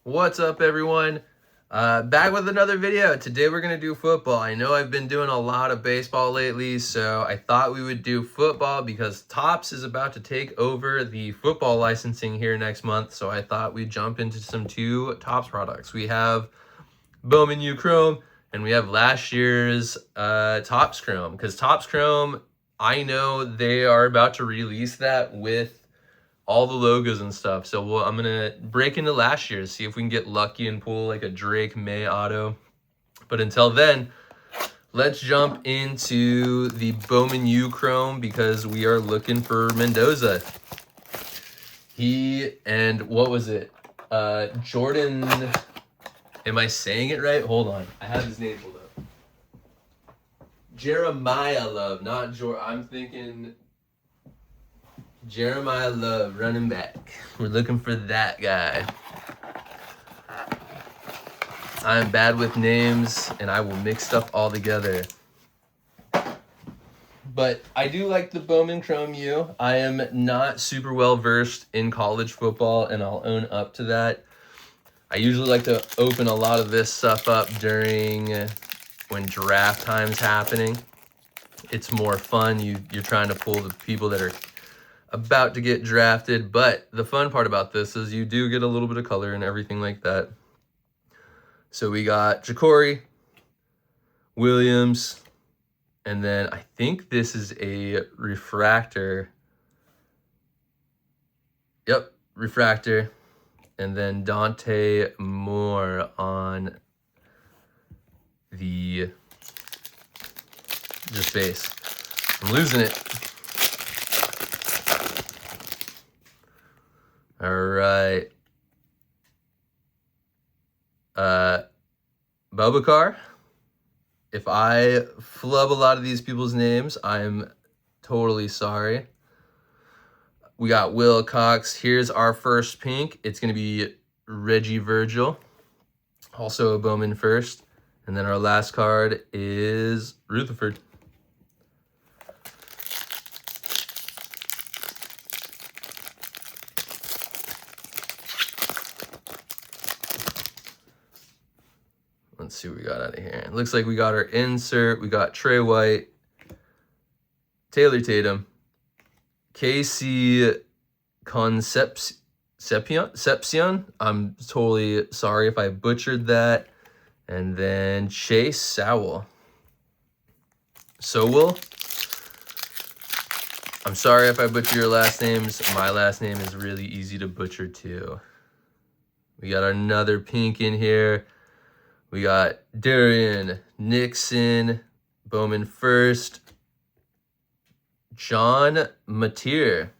What's up, everyone? Back with another video. Today we're gonna do football. I know I've been doing a lot of baseball lately, so I thought we would do football because Topps is about to take over the football licensing here next month. So I thought we'd jump into some two Topps products. We have Bowman U Chrome, and we have last year's Topps Chrome. Because Topps Chrome, I know they are about to release that with all the logos and stuff. So I'm gonna break into last year's, see if we can get lucky and pull like a Drake May auto. But until then, let's jump into the Bowman U Chrome because we are looking for Mendoza. What was it? Jordan, am I saying it right? Hold on, I have his name pulled up. Jeremiah Love, not Jordan. I'm thinking Jeremiah Love, running back. We're looking for that guy. I am bad with names, and I will mix stuff all together. But I do like the Bowman Chrome U. I am not super well versed in college football, and I'll own up to that. I usually like to open a lot of this stuff up during when draft time's happening. It's more fun. You're trying to pull the people that are about to get drafted, but the fun part about this is you do get a little bit of color and everything like that. So we got Ja'Cory, Williams, and then I think this is a refractor. Yep, refractor. And then Dante Moore on the just base. I'm losing it. All right. Bobakar. If I flub a lot of these people's names, I'm totally sorry. We got Will Cox. Here's our first pink. It's going to be Reggie Virgil. Also a Bowman first. And then our last card is Rutherford. Let's see what we got out of here. It looks like we got our insert. We got Trey White, Taylor Tatum, Casey Concepcion. I'm totally sorry if I butchered that. And then Chase Sowell. I'm sorry if I butcher your last names. My last name is really easy to butcher too. We got another pink in here. We got Darian Nixon, Bowman first, John Mateer,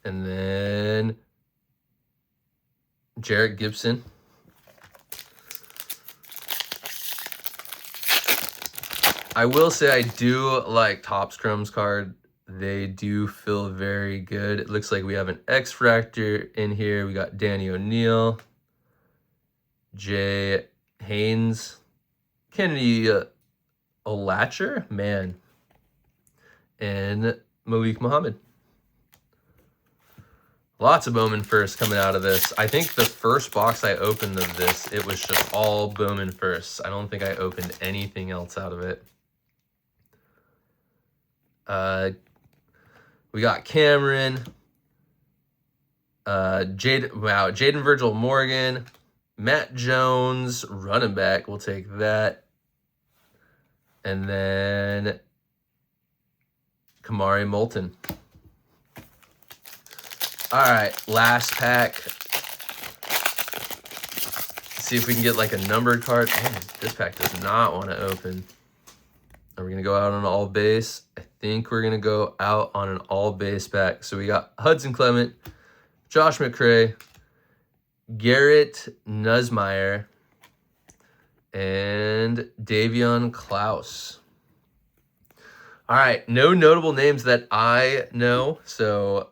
and then Jarrett Gibson. I will say I do like Topps Chrome's card. They do feel very good. It looks like we have an X-Fractor in here. We got Danny O'Neill, Jay Haynes, Kennedy Olatcher, man, and Malik Muhammad. Lots of Bowman first coming out of this. I think the first box I opened of this, it was just all Bowman firsts. I don't think I opened anything else out of it. We got Cameron, Jaden Virgil Morgan, Matt Jones, running back. We'll take that. And then Kamari Moulton. All right, last pack. See if we can get like a numbered card. Man, this pack does not want to open. Are we going to go out on an all base? I think we're going to go out on an all base pack. So we got Hudson Clement, Josh McCray, Garrett Nussmeier, and Davion Klaus. All right, no notable names that I know, so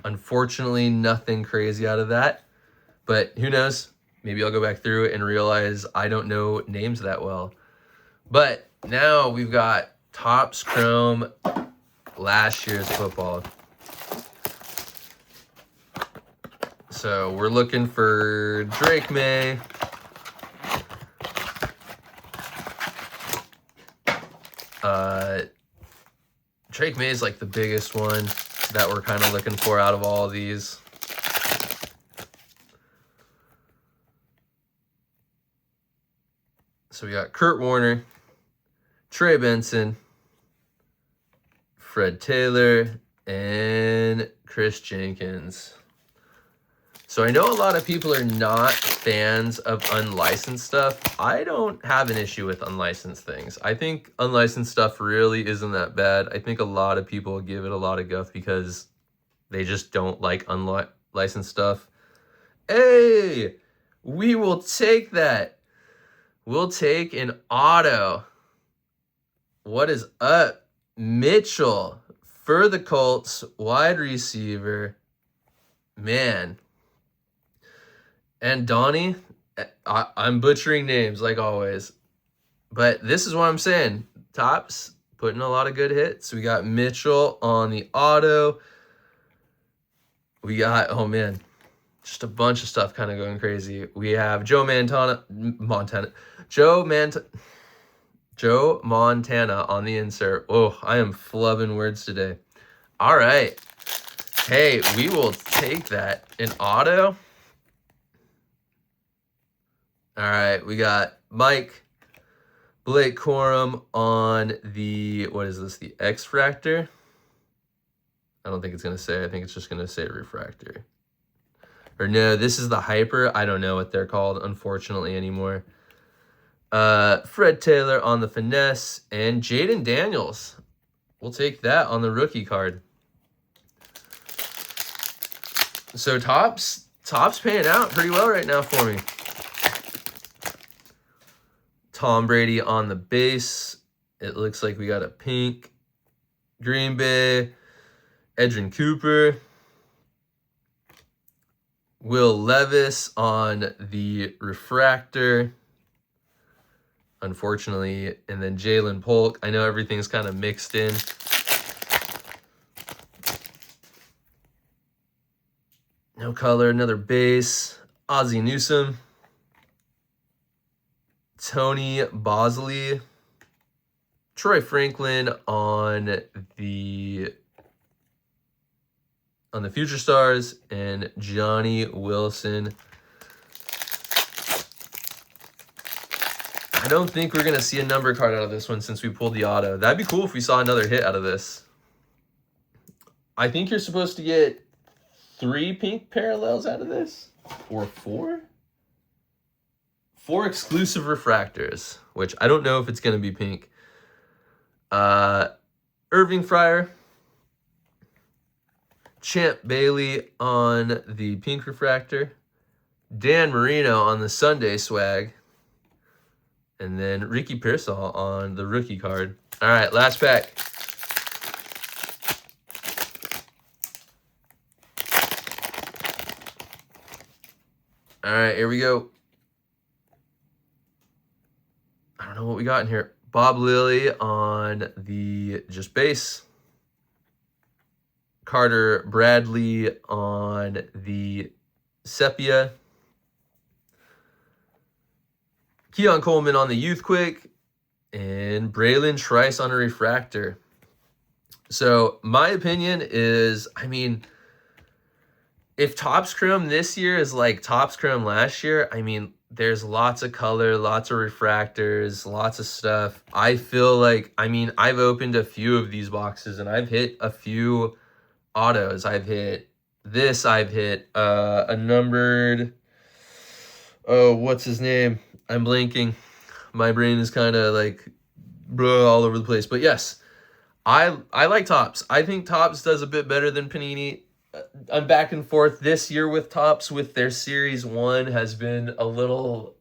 unfortunately nothing crazy out of that. But who knows? Maybe I'll go back through it and realize I don't know names that well. But now we've got Topps Chrome last year's football. So we're looking for Drake May. Drake May is like the biggest one that we're kind of looking for out of all of these. So we got Kurt Warner, Trey Benson, Fred Taylor, and Chris Jenkins. So I know a lot of people are not fans of unlicensed stuff. I don't have an issue with unlicensed things. I think unlicensed stuff really isn't that bad. I think a lot of people give it a lot of guff because they just don't like unlicensed stuff. Hey, we will take that. We'll take an auto. What is up? Mitchell for the Colts, wide receiver. Man. And Donnie, I'm butchering names like always. But this is what I'm saying. Topps putting a lot of good hits. We got Mitchell on the auto. We got, oh man, just a bunch of stuff kind of going crazy. We have Joe Montana on the insert. Oh, I am flubbing words today. All right. Hey, we will take that. An auto. All right, we got Mike Blake Corum on the, what is this, the X-Fractor? I don't think it's going to say. I think it's just going to say refractor. Or no, this is the Hyper. I don't know what they're called, unfortunately, anymore. Fred Taylor on the finesse. And Jaden Daniels. We'll take that on the rookie card. So Topps paying out pretty well right now for me. Tom Brady on the base. It looks like we got a pink. Green Bay. Edrin Cooper. Will Levis on the refractor. Unfortunately. And then Jalen Polk. I know everything's kind of mixed in. No color. Another base. Ozzie Newsome. Tony Bosley, Troy Franklin on the Future Stars, and Johnny Wilson. I don't think we're going to see a number card out of this one since we pulled the auto. That'd be cool if we saw another hit out of this. I think you're supposed to get 3 pink parallels out of this, or 4? 4 exclusive refractors, which I don't know if it's going to be pink. Irving Fryer. Champ Bailey on the pink refractor. Dan Marino on the Sunday swag. And then Ricky Pearsall on the rookie card. All right, last pack. All right, here we go. I don't know what we got in here. Bob Lilly on the just base. Carter Bradley on the sepia. Keon Coleman on the youth quick. And Braylon Trice on a refractor. So my opinion is, I mean, if Topps Chrome this year is like Topps Chrome last year, I mean, there's lots of color, lots of refractors, lots of stuff. I feel like, I mean, I've opened a few of these boxes and I've hit a few autos. I've hit this. I've hit a numbered, oh, what's his name? I'm blanking. My brain is kind of like all over the place. But yes, I like Topps. I think Topps does a bit better than Panini. I'm back and forth this year with Topps. With their Series 1 has been a little,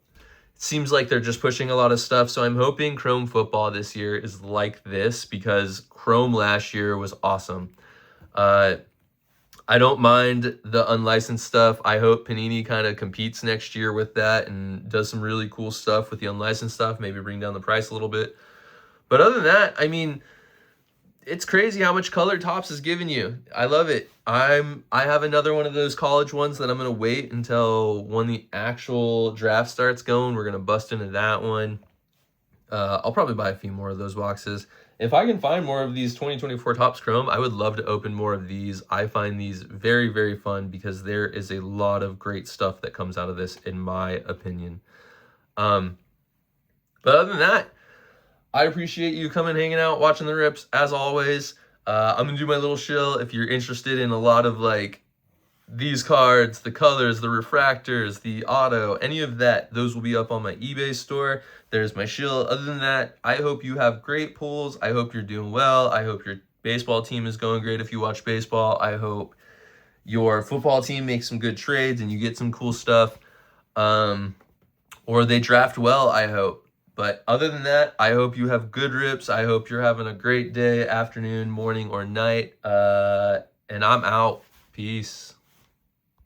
it seems like they're just pushing a lot of stuff. So I'm hoping Chrome football this year is like this because Chrome last year was awesome. I don't mind the unlicensed stuff. I hope Panini kind of competes next year with that and does some really cool stuff with the unlicensed stuff, maybe bring down the price a little bit. But other than that, I mean, it's crazy how much color Topps is giving you. I love it. I have another one of those college ones that I'm gonna wait until when the actual draft starts going. We're gonna bust into that one. I'll probably buy a few more of those boxes. If I can find more of these 2024 Topps Chrome, I would love to open more of these. I find these very, very fun because there is a lot of great stuff that comes out of this, in my opinion. But other than that, I appreciate you coming, hanging out, watching the rips, as always. I'm going to do my little shill. If you're interested in a lot of, like, these cards, the colors, the refractors, the auto, any of that, those will be up on my eBay store. There's my shill. Other than that, I hope you have great pulls. I hope you're doing well. I hope your baseball team is going great if you watch baseball. I hope your football team makes some good trades and you get some cool stuff. Or they draft well, I hope. But other than that, I hope you have good rips. I hope you're having a great day, afternoon, morning, or night. And I'm out. Peace.